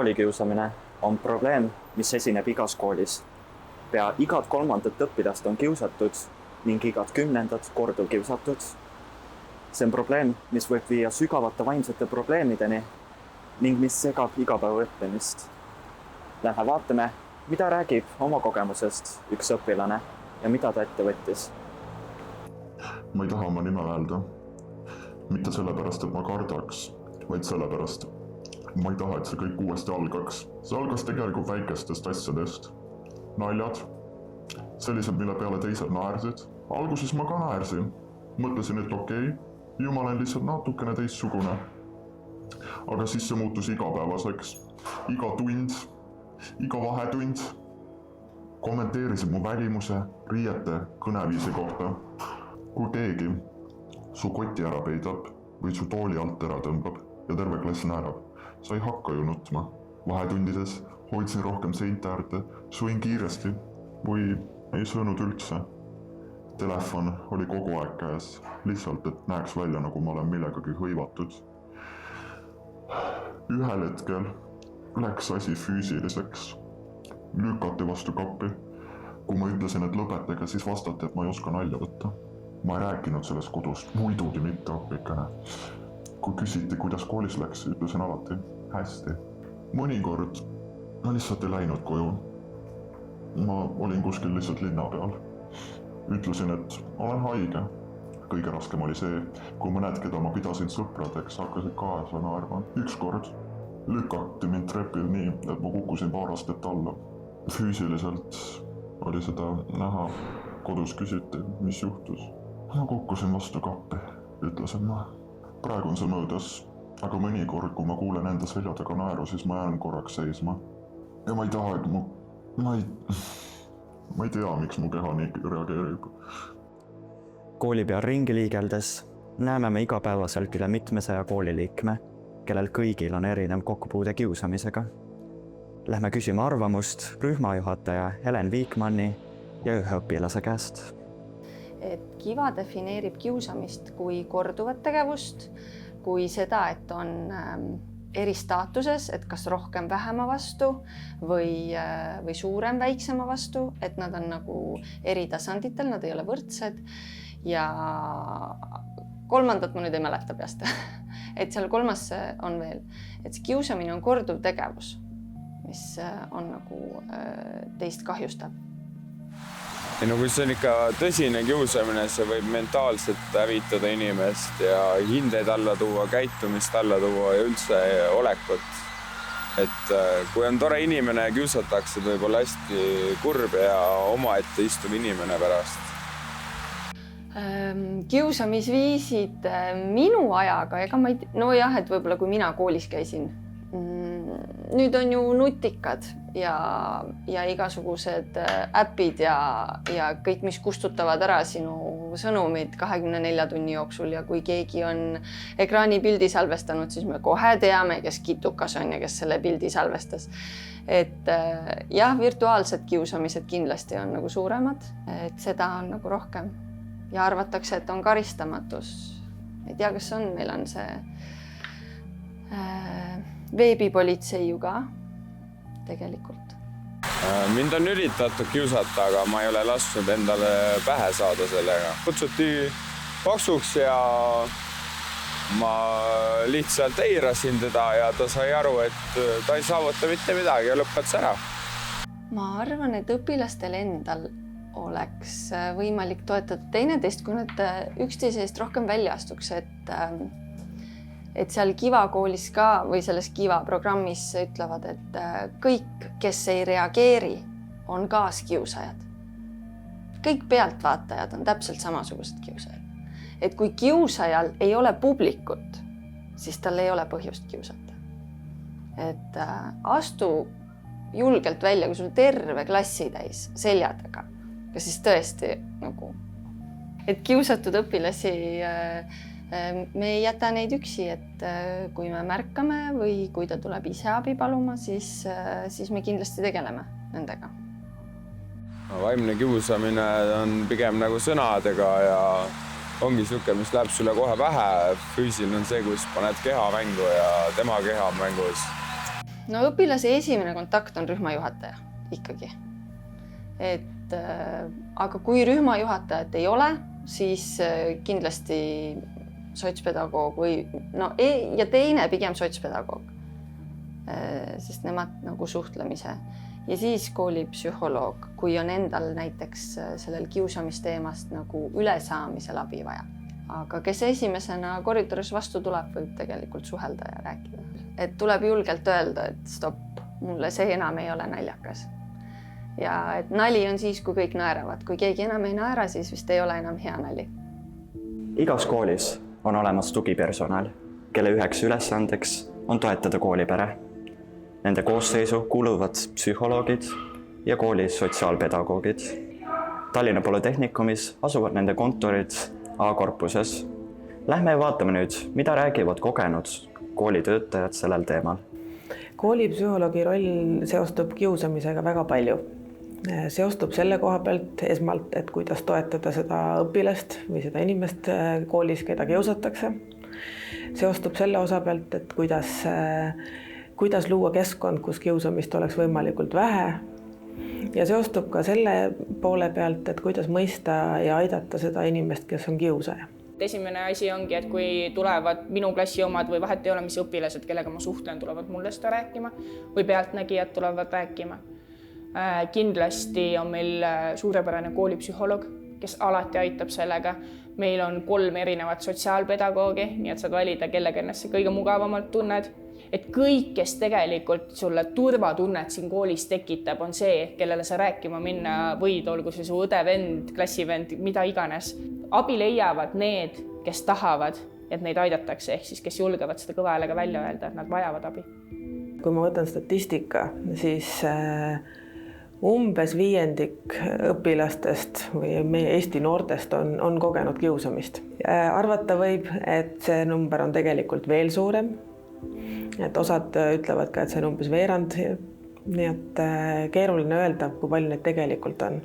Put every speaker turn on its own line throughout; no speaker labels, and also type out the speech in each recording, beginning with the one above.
Koolikiusamine on probleem, mis esineb igas koolis. Pea igat 3. õpilast on kiusatud ning igat 10. korduvkiusatud. See on probleem, mis võib viia sügavate vaimsete probleemideni ning mis segab igapäeva õppimist. Lähme vaatame, mida räägib oma kogemusest üks õpilane ja mida ta ette võttis.
Ma ei taha oma nime öelda. Mitte sellepärast, et ma kardaks, vaid sellepärast. Ma ei taha, et see kõik uuesti algaks. See algas tegelikult väikestest asjadest. Naljad. Sellised, mille peale teised naersid. Alguses ma ka naersin. Mõtlesin, et okei, ju ma olen lihtsalt natukene teistsugune. Aga siis see muutus igapäevaseks. Iga tund, iga vahetund kommenteerisid mu välimuse, riiete, kõneviisi kohta. Kui keegi su koti ära peidab või su tooli alt ära tõmbab ja terve klass naerab, sa ei hakka ju nutma. Vahetundides hoidsin rohkem seinte äärde, suin kiiresti või ei söönud üldse. Telefon oli kogu aeg käes, lihtsalt, et näeks välja, nagu ma olen millegagi hõivatud. Ühel hetkel läks asi füüsiliseks. Lükati vastu kappi. Kui ma ütlesin, et lõpetage, siis vastati, et ma ei oska nalja võtta. Ma ei rääkinud sellest kodust, muidugi mitte appikene. Kui küsiti, kuidas koolis läks, ütlesin alati hästi. Mõnikord ma lihtsalt ei läinud koju. Ma olin kuskil lihtsalt linna peal. Ütlesin, et olen haige. Kõige raskem oli see, kui mõned, keda ma pidasin sõpradeks, hakkasid kaasa naerma. Ükskord lükati mind trepil nii, et ma kukkusin paar astet alla. Füüsiliselt oli seda näha. Kodus küsiti, mis juhtus. Ma kukkusin vastu kappi, ütlesin ma. Praegu on see möödas, aga mõnikord, kui ma kuulen enda selja taga naeru, siis ma jään korraks seisma. Ja ma ei taha, et ma ei tea, miks mu keha nii reageerib.
Kooli peal ringi liigeldes näeme me igapäevaselt üle mitmesaja kooliliikme, kellel kõigil on erinev kokkupuude kiusamisega. Lähme küsime arvamust rühmajuhataja Helen Viikmanni ja ühe õpilase käest.
Et Kiva defineerib kiusamist kui korduvat tegevust, kui seda, et on eri staatuses, et kas rohkem vähema vastu või suurem väiksema vastu, et nad on nagu eri tasanditel, nad ei ole võrdsed. Ja 3. ma nüüd ei mäleta peast, et seal 3. on veel, et see kiusamine on korduv tegevus, mis on nagu teist kahjustab.
No kui see on ikka tõsine kiusamine, see võib mentaalselt hävitada inimest ja hindeid alla tuua, käitumist alla tuua ja üldse olekut. Et kui on tore inimene ja kiusatakse, võib olla hästi kurb ja omaette istuv inimene pärast.
Kiusamisviisid minu ajaga, ega ma ei tea, no jah, et võib-olla kui mina koolis käisin. Nüüd on ju nutikad ja igasugused äpid ja kõik, mis kustutavad ära sinu sõnumid 24 tunni jooksul ja kui keegi on ekraani pildi salvestanud, siis me kohe teame, kes kitukas on ja kes selle pildi salvestas. Et jah, virtuaalsed kiusamised kindlasti on nagu suuremad, et seda on nagu rohkem ja arvatakse, et on karistamatus. Ei tea, kas on, meil on see veebipolitsei ju ka tegelikult.
Mind on üritatud kiusata, aga ma ei ole lasknud endale pähe saada sellega. Kutsuti paksuks ja ma lihtsalt eirasin teda ja ta sai aru, et ta ei saavuta mitte midagi ja lõpetas ära.
Ma arvan, et õpilastel endal oleks võimalik toetada teineteist, kui nad üksteise eest rohkem välja astuks, et seal Kiva koolis ka või selles Kiva programmis ütlevad, et kõik, kes ei reageeri, on kaaskiusajad. Kõik pealtvaatajad on täpselt samasugused kiusajad. Et kui kiusajal ei ole publikut, siis tal ei ole põhjust kiusata. Et astu julgelt välja, kui sul terve klassi täis seljadega, kas siis tõesti nagu, et kiusatud õpilasi me ei jäta neid üksi, et kui me märkame või kui ta tuleb ise abi paluma, siis me kindlasti tegeleme nendega.
Vaimne kiusamine on pigem nagu sõnadega ja ongi siuke, mis läheb sulle kohe pähe. Füüsiline on see, kus paned keha mängu ja tema keha mängus.
No õpilase esimene kontakt on rühmajuhataja ikkagi. Aga kui rühmajuhatajat ei ole, siis kindlasti sotspedagoog ja teine pigem sotspedagoog, sest nemad nagu suhtlemise. Ja siis koolipsühholoog, kui on endal näiteks sellel kiusamisteemast nagu ülesaamisel abi vaja. Aga kes esimesena koridoris vastu tuleb, võib tegelikult suhelda ja rääkida. Et tuleb julgelt öelda, et stopp, mulle see enam ei ole naljakas. Ja et nali on siis, kui kõik naeravad. Kui keegi enam ei naera, siis vist ei ole enam hea nali.
Igas koolis on olemas tugipersonal, kelle üheks ülesandeks on toetada koolipere. Nende koosseisu kuuluvad psühholoogid ja kooli sotsiaalpedagoogid. Tallinna Polütehnikumis asuvad nende kontorid A-korpuses. Lähme vaatame nüüd, mida räägivad kogenud koolitöötajad sellel teemal.
Koolipsühholoogi roll seostub kiusamisega väga palju. Seostub selle koha pealt esmalt, et kuidas toetada seda õpilast või seda inimest koolis, keda kiusatakse. Seostub selle osa pealt, et kuidas luua keskkond, kus kiusamist oleks võimalikult vähe. Ja seostub ka selle poole pealt, et kuidas mõista ja aidata seda inimest, kes on kiusaja.
Esimene asi ongi, et kui tulevad minu klassi omad või vahet ei ole, mis õpilased, kellega ma suhtlen, tulevad mulle seda rääkima või pealtnägijad tulevad rääkima. Kindlasti on meil suurepärane koolipsühholoog, kes alati aitab sellega. Meil on 3 erinevat sotsiaalpedagoogi, nii et saad valida, kellega ennast kõige mugavamalt tunned. Et kõik, kes tegelikult sulle turvatunnet siin koolis tekitab, on see, kellele sa rääkima minna võid, olgu see su õde, vend, klassivend, mida iganes. Abi leiavad need, kes tahavad, et neid aidatakse, ehk siis kes julgevad seda kõva häälega välja öelda, et nad vajavad abi.
Kui ma võtan statistika, siis umbes 5% õpilastest või meie Eesti noortest on kogenud kiusamist. Arvata võib, et see number on tegelikult veel suurem. Et osad ütlevad ka, et see on umbes veerand, nii et keeruline öelda, kui palju neid tegelikult on.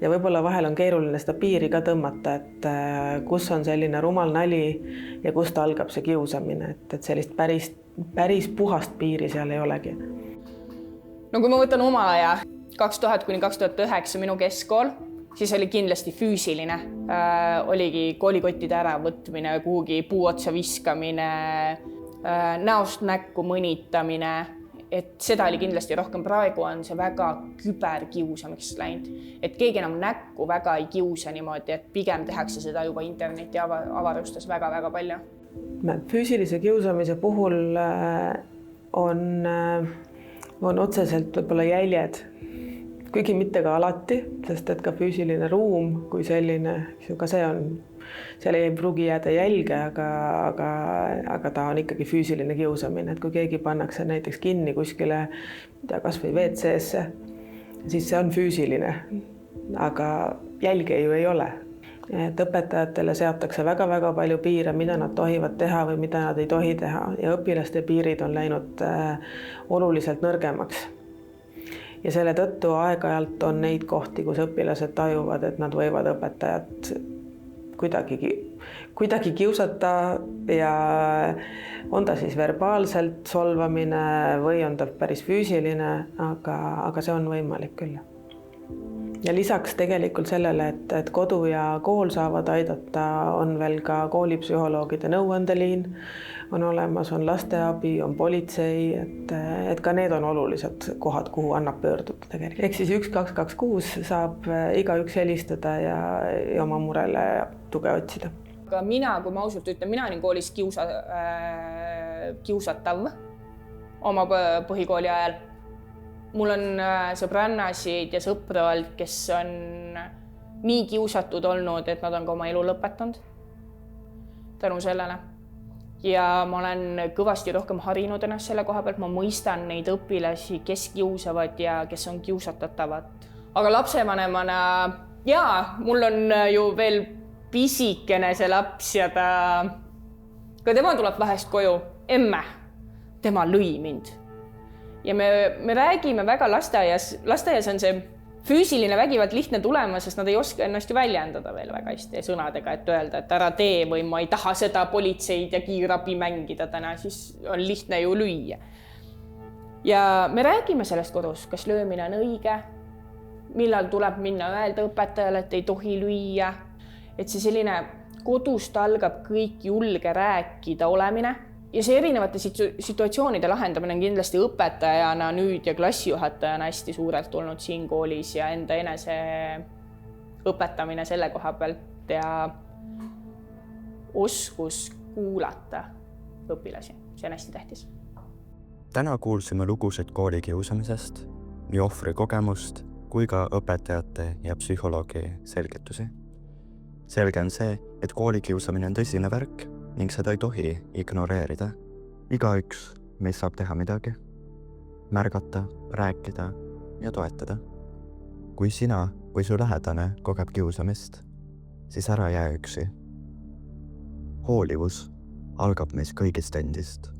Ja võib-olla vahel on keeruline seda piiri ka tõmmata, et kus on selline rumal nali ja kust algab see kiusamine, et sellist päris puhast piiri seal ei olegi.
No kui ma võtan oma aja, 2000–2009 minu keskkool, siis oli kindlasti füüsiline. Oligi koolikottide äravõtmine, kuhugi puu otsa viskamine, näost näkku mõnitamine, et seda oli kindlasti rohkem. Praegu on see väga küberkiusamiseks läinud, et keegi enam näkku väga ei kiusa niimoodi, et pigem tehakse seda juba interneti avarustes väga-väga palju.
Füüsilise kiusamise puhul on otseselt võib-olla jäljed, kuigi mitte ka alati, sest et ka füüsiline ruum kui selline, ka see on, seal ei pruugi jääda jälge, aga ta on ikkagi füüsiline kiusamine, et kui keegi pannakse näiteks kinni kuskile, kas või WC-sse, siis see on füüsiline, aga jälge ju ei ole. Et õpetajatele seatakse väga-väga palju piire, mida nad tohivad teha või mida nad ei tohi teha ja õpilaste piirid on läinud oluliselt nõrgemaks. Ja selle tõttu aeg-ajalt on neid kohti, kus õpilased tajuvad, et nad võivad õpetajat kuidagi kiusata ja on ta siis verbaalselt solvamine või on ta päris füüsiline, aga see on võimalik küll. Ja lisaks tegelikult sellele, et kodu ja kool saavad aidata, on veel ka koolipsühholoogide nõuandeliin, on olemas, on lasteabi, on politsei, et ka need on olulised kohad, kuhu annab pöörduda tegelikult. Ehk siis 1226 saab igaüks helistada ja oma murele tuge otsida.
Aga mina, kui ma ausalt ütlen, mina olin koolis kiusatav oma põhikooli ajal. Mul on sõbrannasid ja sõpru olnud, kes on nii kiusatud olnud, et nad on ka oma elu lõpetanud tänu sellele. Ja ma olen kõvasti rohkem harinud ennast selle koha pealt, ma mõistan neid õpilasi, kes kiusavad ja kes on kiusatatavad. Aga lapsevanemana, mul on ju veel pisikene see laps ja ka tema tuleb vahest koju, emme, tema lõi mind. Ja me räägime väga lasteaias on see füüsiline vägivald lihtne tulema, sest nad ei oska ennast ju väljendada veel väga hästi sõnadega, et öelda, et ära tee või ma ei taha seda politseid ja kiirabi mängida täna, siis on lihtne ju lüüa. ja me räägime sellest kodus, kas löömine on õige, millal tuleb minna öelda õpetajale, et ei tohi lüüa. Et see selline kodust algab kõik julge rääkida olemine ja see erinevate situatsioonide lahendamine on kindlasti õpetajana nüüd ja klassijuhatajana hästi suurelt olnud siin koolis ja enda enese õpetamine selle koha pealt ja oskus kuulata õpilasi, see on hästi tähtis.
Täna kuulsime lugusid koolikiusamisest, nii ohvri kogemust kui ka õpetajate ja psühholoogi selgitusi. Selge on see, et koolikiusamine on tõsine värk ning seda ei tohi ignoreerida. Igaüks meist saab teha midagi, märgata, rääkida ja toetada. Kui sina või su lähedane kogeb kiusamist, siis ära jää üksi. Hoolivus algab meist kõigist endist.